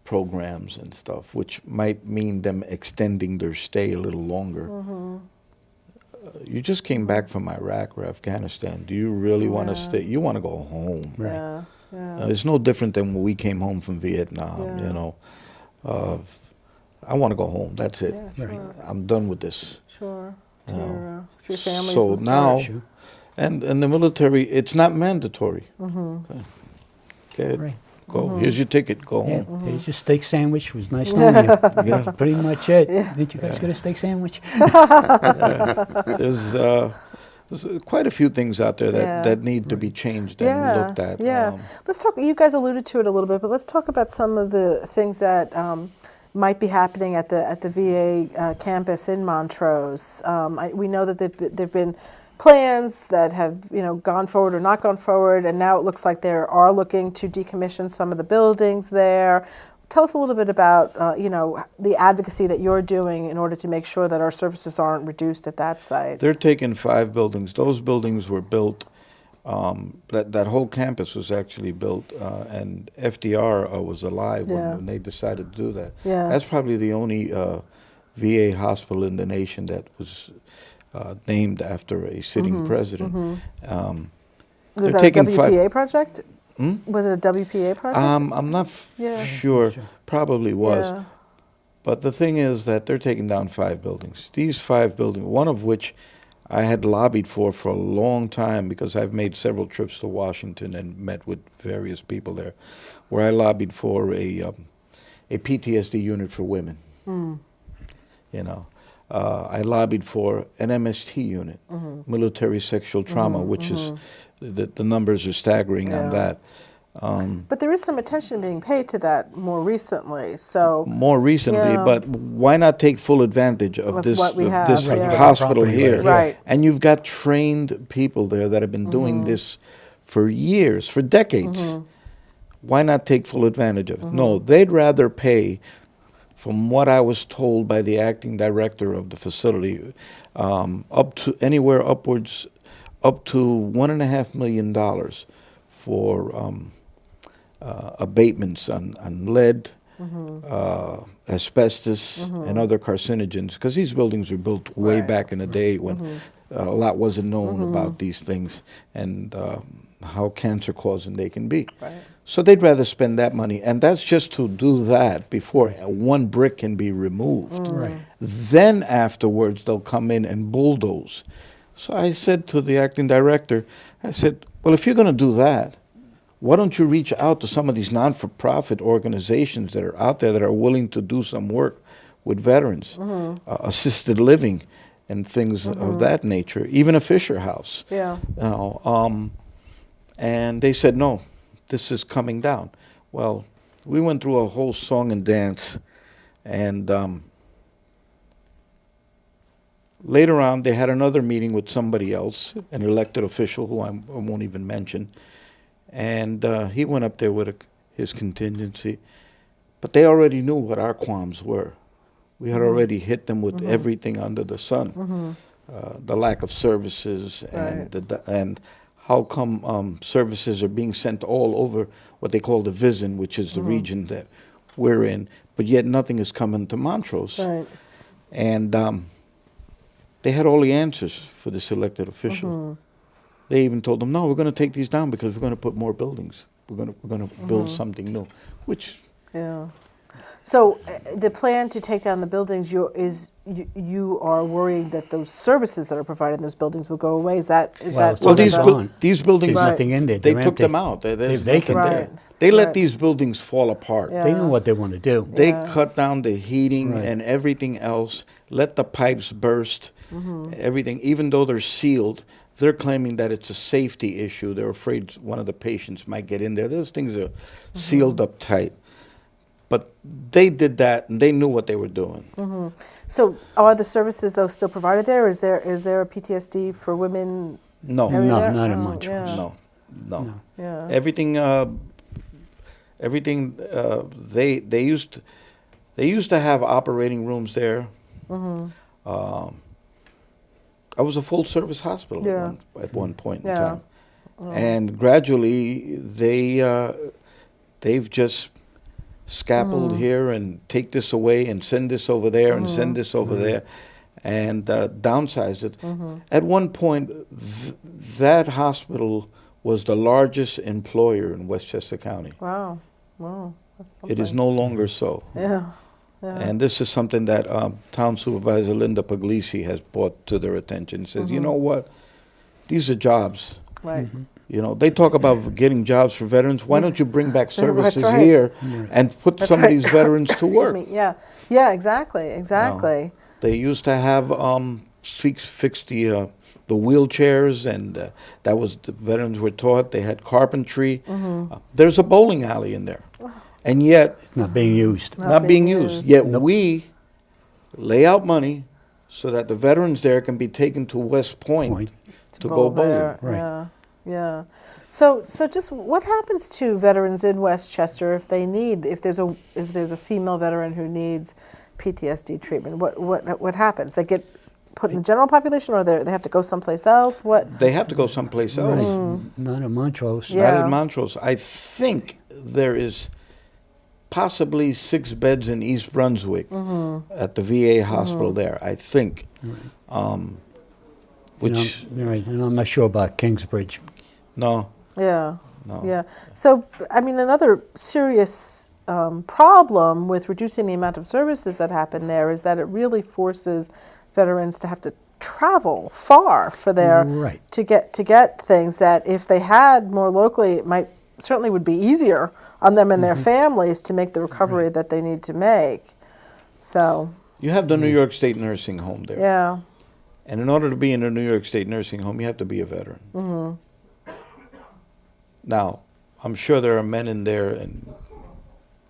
programs and stuff, which might mean them extending their stay a little longer. You just came back from Iraq or Afghanistan. Do you really want to stay? You want to go home. Right. Yeah. It's no different than when we came home from Vietnam, I want to go home. That's it. Yeah, sure. I'm done with this. Sure. To your families. So and now, stuff. and the military, it's not mandatory. Okay. Right. Go. Here's your ticket. Go home. Here's your steak sandwich. It was nice knowing you. That's pretty much it. Didn't you guys get a steak sandwich? There's quite a few things out there that need to be changed and looked at. Yeah. Let's talk. You guys alluded to it a little bit, but let's talk about some of the things that might be happening at the VA campus in Montrose. We know that there've been plans that have gone forward or not gone forward, and now it looks like they are looking to decommission some of the buildings there. Tell us a little bit about the advocacy that you're doing in order to make sure that our services aren't reduced at that site. They're taking 5 buildings. Those buildings were built. That whole campus was actually built, and FDR was alive when they decided to do that. Yeah. That's probably the only VA hospital in the nation that was named after a sitting president. Was that a WPA project? Was it a WPA project? I'm not sure. Probably was. Yeah. But the thing is that they're taking down 5 buildings. These 5 buildings, one of which I had lobbied for a long time, because I've made several trips to Washington and met with various people there, where I lobbied for a PTSD unit for women. I lobbied for an MST unit, military sexual trauma, which is the numbers are staggering on that. But there is some attention being paid to that more recently. But why not take full advantage of this hospital here? Right. And you've got trained people there that have been doing this for years, for decades. Why not take full advantage of it? No, they'd rather pay, from what I was told by the acting director of the facility, up to anywhere upwards up to $1.5 million for abatements on lead, asbestos, and other carcinogens, because these buildings were built way back in the day when a lot wasn't known about these things. And how cancer-causing they can be. Right. So they'd rather spend that money, and that's just to do that before one brick can be removed. Right. Then afterwards, they'll come in and bulldoze. So I said to the acting director, I said, well, if you're going to do that, why don't you reach out to some of these non-for-profit organizations that are out there that are willing to do some work with veterans, assisted living, and things of that nature, even a Fisher House. Yeah. You know, and they said, no, this is coming down. Well, we went through a whole song and dance, and later on, they had another meeting with somebody else, an elected official who I won't even mention, and he went up there with his contingency, but they already knew what our qualms were. We had already hit them with everything under the sun, the lack of services, and and how come services are being sent all over what they call the VISN, which is the region that we're in, but yet nothing is coming to Montrose. Right. And they had all the answers for this elected official. They even told them, no, we're going to take these down because we're going to put more buildings. We're going to build something new, which... Yeah. So the plan to take down the buildings, you are worried that those services that are provided in those buildings will go away. Is that well, these gone. these buildings, There's nothing in there. they They're took empty. them out. There's They're vacant. nothing there. They let these buildings fall apart. Yeah. They know what they want to do. They cut down the heating Right. and everything else, let the pipes burst, everything. Even though they're sealed, they're claiming that it's a safety issue. They're afraid one of the patients might get in there. Those things are sealed up tight. But they did that, and they knew what they were doing. So are the services, though, still provided there? Is there a PTSD for women? No, area No, there? not in Oh, Montrose. yeah. no. Yeah. Everything they used to have operating rooms there. I was a full service hospital at one point in time, and gradually they've just scalpeled here and take this away and send this over there and send this over there, and downsized it. At one point, that hospital was the largest employer in Westchester County. Wow. Wow. That's It is something. no longer so. Yeah. Yeah. And this is something that Town Supervisor Linda Puglisi has brought to their attention. Says, you know what? These are jobs. Right. You know, they talk about getting jobs for veterans. Why don't you bring back services right. here and put That's some right. of these veterans to Excuse work? me. Yeah. Yeah. Exactly. Exactly. They used to have fix the wheelchairs, and that was the veterans were taught. They had carpentry. There's a bowling alley in there, and yet It's not being used. not being used. Yet we lay out money so that the veterans there can be taken to West Point to go bowling. there. Right. Yeah. Yeah. So just what happens to veterans in Westchester if there's a female veteran who needs PTSD treatment? What happens? They get put in the general population, or they have to go someplace else? What? They have to go someplace else. Not in Montrose. Yeah. Not in Montrose. I think there is possibly 6 beds in East Brunswick at the VA hospital there, I think. Which, Right, and I'm not sure about Kingsbridge. no. Yeah. No. Yeah. So, I mean, another serious problem with reducing the amount of services that happen there is that it really forces veterans to have to travel far for their Right. to get things that if they had more locally, it certainly would be easier on them and their families to make the recovery that they need to make. So, You have the New York State Nursing Home there. yeah. And in order to be in a New York State Nursing Home, you have to be a veteran. Now, I'm sure there are men in there and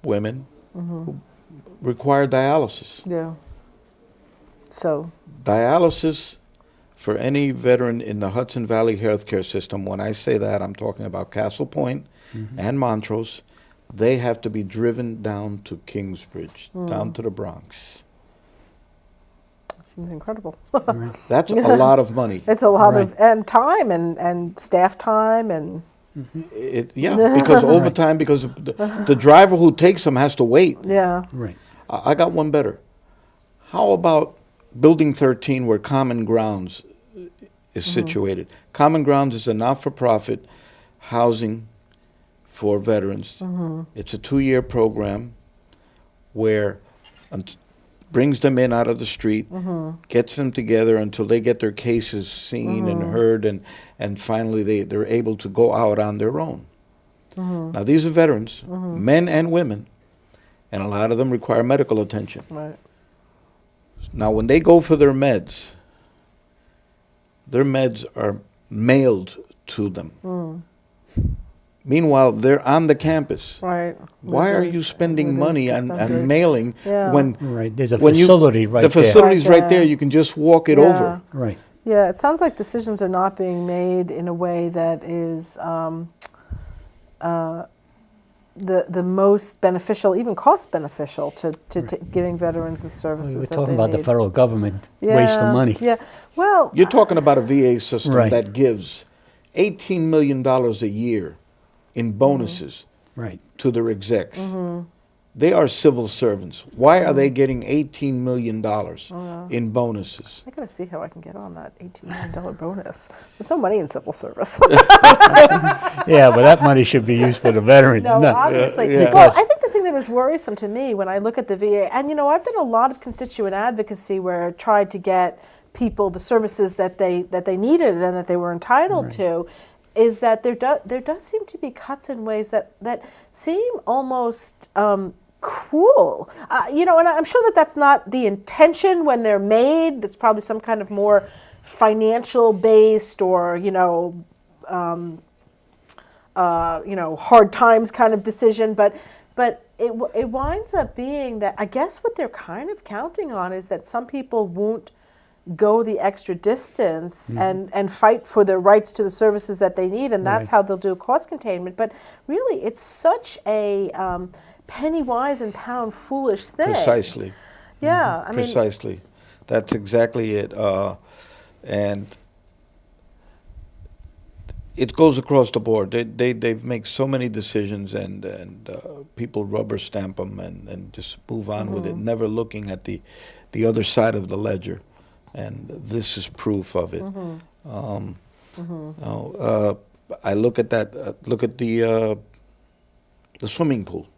women who require dialysis. Yeah. So, Dialysis for any veteran in the Hudson Valley healthcare system, when I say that, I'm talking about Castle Point and Montrose. They have to be driven down to Kingsbridge, down to the Bronx. that seems incredible. That's a lot of money. It's a lot of Right. and time and staff time and Because overtime, because the driver who takes them has to wait. yeah. Right. I got one better. How about Building 13, where Common Grounds is situated? Common Grounds is a not-for-profit housing for veterans. It's a 2-year program where brings them in out of the street, gets them together until they get their cases seen and heard, and finally they're able to go out on their own. Now, these are veterans, men and women, and a lot of them require medical attention. Right. Now, when they go for their meds are mailed to them. Meanwhile, they're on the campus. Right. Why are you spending money on mailing when there's a facility right there? The facility's right there. You can just walk it over. Right. Yeah, it sounds like decisions are not being made in a way that is the most beneficial, even cost beneficial to giving veterans the services that they need. We're talking about the federal government waste of money. Yeah, well... You're talking about a VA system that gives $18 million a year in bonuses to their execs. They are civil servants. Why are they getting $18 million in bonuses? I got to see how I can get on that $18 million bonus. There's no money in civil service. Yeah, but that money should be used for the veteran. No, obviously. Well, I think the thing that was worrisome to me when I look at the VA, and I've done a lot of constituent advocacy where I tried to get people the services that they needed and that they were entitled to, is that there does seem to be cuts in ways that seem almost cruel. And I'm sure that's not the intention when they're made. That's probably some kind of more financial based or hard times kind of decision. But it winds up being that I guess what they're kind of counting on is that some people won't go the extra distance and fight for their rights to the services that they need, and that's how they'll do cost containment. But really, it's such a penny wise and pound foolish thing. Precisely. Yeah, I mean, precisely. That's exactly it. And it goes across the board. They make so many decisions, and people rubber stamp them and just move on with it, never looking at the other side of the ledger. And this is proof of it. I look at that. Look at the swimming pool.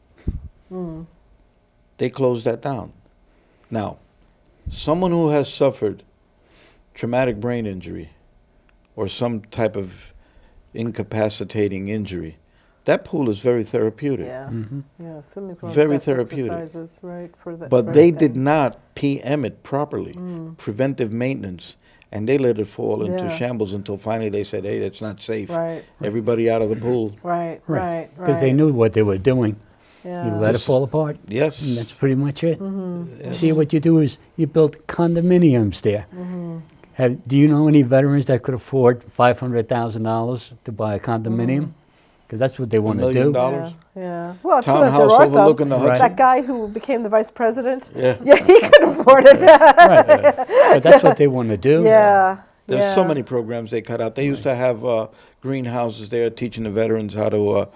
They closed that down. Now, someone who has suffered traumatic brain injury or some type of incapacitating injury, that pool is very therapeutic. Yeah, swimming's one very of the best therapeutic. exercises, right? But they did not PM it properly, preventive maintenance, and they let it fall into shambles until finally they said, "Hey, that's not safe. Everybody out of the pool." Right. Because they knew what they were doing. Yeah. You let it fall apart. Yes. And that's pretty much it. Yes. See, what you do is you build condominiums there. Do you know any veterans that could afford $500,000 to buy a condominium? Because that's what they want to do. $1 million? Yeah. Well, I'm sure that there Townhouse are some. overlooking the Hudson. That guy who became the vice president. Yeah. Yeah, he could afford it. But that's what they want to do. Yeah. There's so many programs they cut out. They used to have greenhouses there teaching the veterans how to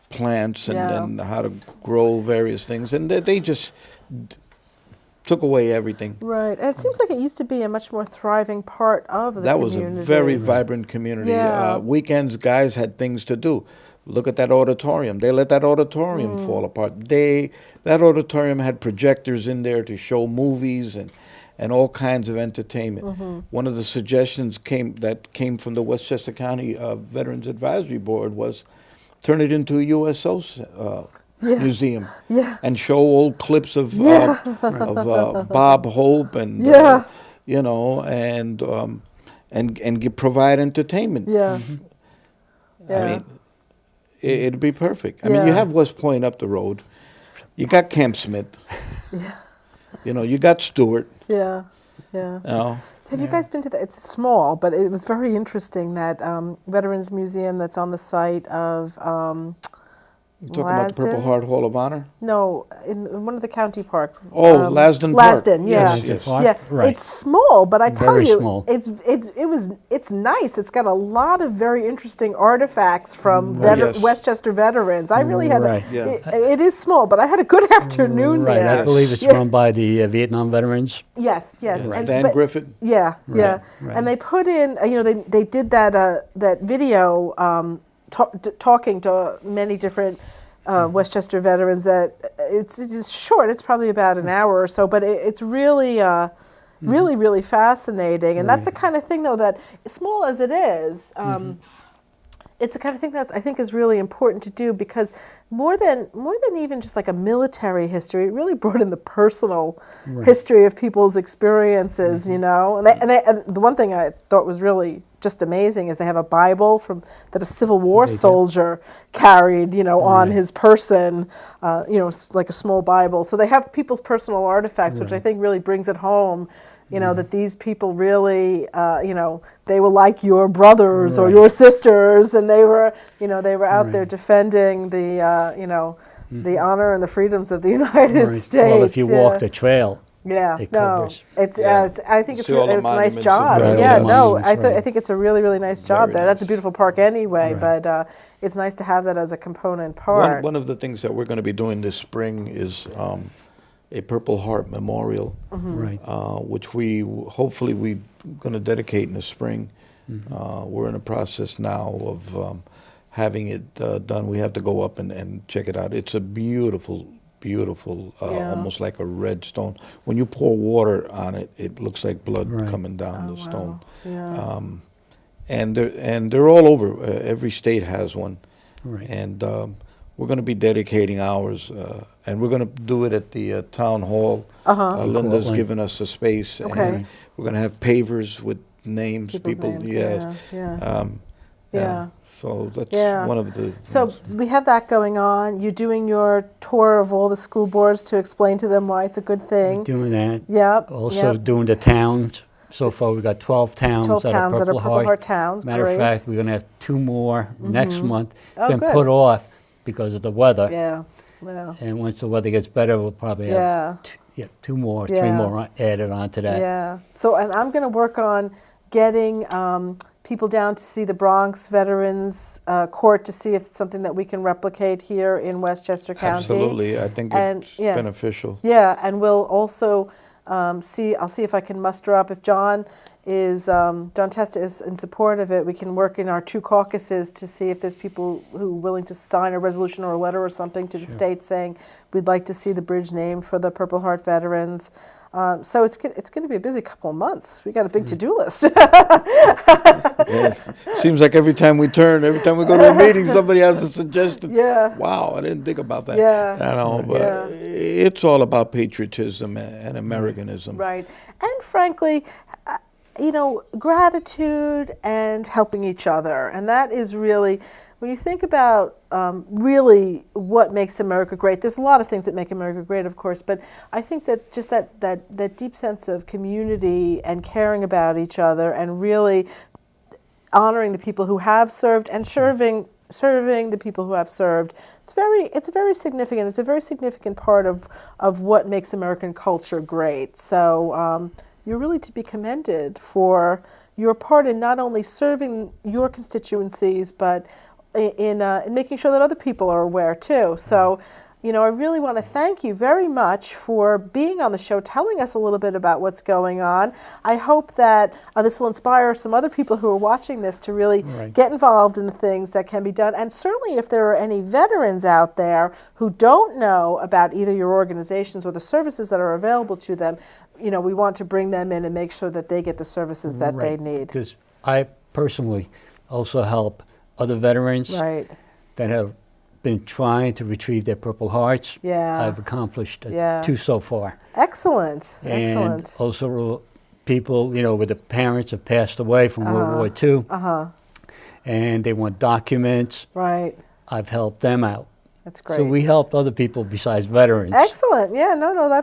plants and how to grow various things. And they just took away everything. Right. And it seems like it used to be a much more thriving part of the community. That was a very vibrant community. Yeah. Weekends, guys had things to do. Look at that auditorium. They let that auditorium fall apart. That auditorium had projectors in there to show movies and all kinds of entertainment. One of the suggestions came from the Westchester County Veterans Advisory Board was turn it into a USO museum and show old clips of Bob Hope and provide entertainment. I mean, it'd be perfect. I mean, you have West Point up the road. You got Camp Smith. You got Stewart. Have you guys been to that? It's small, but it was very interesting, that Veterans Museum that's on the site of You talking about the Purple Heart Hall of Honor? No, in one of the county parks. Oh, Lasden Park. Lasden, yeah. Yes. Yeah, right. It's small, but I tell Very you, small. it's nice. It's got a lot of very interesting artifacts from Westchester veterans. I really had it is small, but I had a good afternoon there. I believe it's run by the Vietnam veterans. Yes. And Dan Griffith. Yeah. And they put in, they did that video talking to many different Westchester veterans. That it's short. It's probably about an hour or so, but it's really, really fascinating. And that's the kind of thing, though, that small as it is, it's the kind of thing that I think is really important to do, because more than even just like a military history, it really brought in the personal history of people's experiences, And the one thing I thought was really just amazing is they have a Bible that a Civil War soldier carried, on his person, like a small Bible. So they have people's personal artifacts, which I think really brings it home. That these people really, they were like your brothers or your sisters, and they were out there defending the, the honor and the freedoms of the United States. Well, if you walk the trail, it covers. I think it's a nice job. I think it's a really, really nice job there. That's a beautiful park anyway, but it's nice to have that as a component part. One of the things that we're going to be doing this spring is a Purple Heart Memorial, which we're going to dedicate in the spring. We're in the process now of having it done. We have to go up and check it out. It's a beautiful, almost like a red stone. When you pour water on it, it looks like blood coming down the stone. And they're all over. Every state has one. And we're going to be dedicating ours, and we're going to do it at the town hall. Linda's given us a space, and we're going to have pavers with names. People's names, So that's one of the. So we have that going on. You're doing your tour of all the school boards to explain to them why it's a good thing. Doing that. Yep. Also doing the towns. So far, we've got 12 towns that are Purple Heart towns. Matter of fact, we're going to have 2 more next month. It's been put off because of the weather. And once the weather gets better, we'll probably have 2 more, 3 more added onto that. So, and I'm going to work on getting people down to see the Bronx Veterans Court to see if it's something that we can replicate here in Westchester County. Absolutely. I think it's beneficial. And we'll also I'll see if I can muster up, if John Testa is in support of it, we can work in our 2 caucuses to see if there's people who are willing to sign a resolution or a letter or something to the state saying we'd like to see the bridge named for the Purple Heart veterans. So it's going to be a busy couple of months. We got a big to-do list. Seems like every time we go to a meeting, somebody has a suggestion. Wow, I didn't think about that. But it's all about patriotism and Americanism. Right. And frankly, gratitude and helping each other. And that is really, when you think about really what makes America great, there's a lot of things that make America great, of course, but I think that just that deep sense of community and caring about each other and really honoring the people who have served and serving the people who have served, it's a very significant part of what makes American culture great. So you're really to be commended for your part in not only serving your constituencies, but in making sure that other people are aware too. So, I really want to thank you very much for being on the show, telling us a little bit about what's going on. I hope that this will inspire some other people who are watching this to really get involved in the things that can be done. And certainly if there are any veterans out there who don't know about either your organizations or the services that are available to them, we want to bring them in and make sure that they get the services that they need. Because I personally also help other veterans that have been trying to retrieve their Purple Hearts. I've accomplished 2 so far. Excellent. And also people, where the parents have passed away from World War II. And they want documents. I've helped them out. That's great. So we helped other people besides veterans. Excellent. Yeah,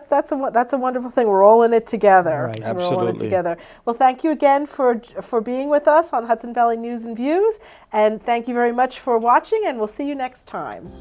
that's a wonderful thing. We're all in it together. Absolutely. We're all in it together. Well, thank you again for being with us on Hudson Valley News and Views, and thank you very much for watching, and we'll see you next time.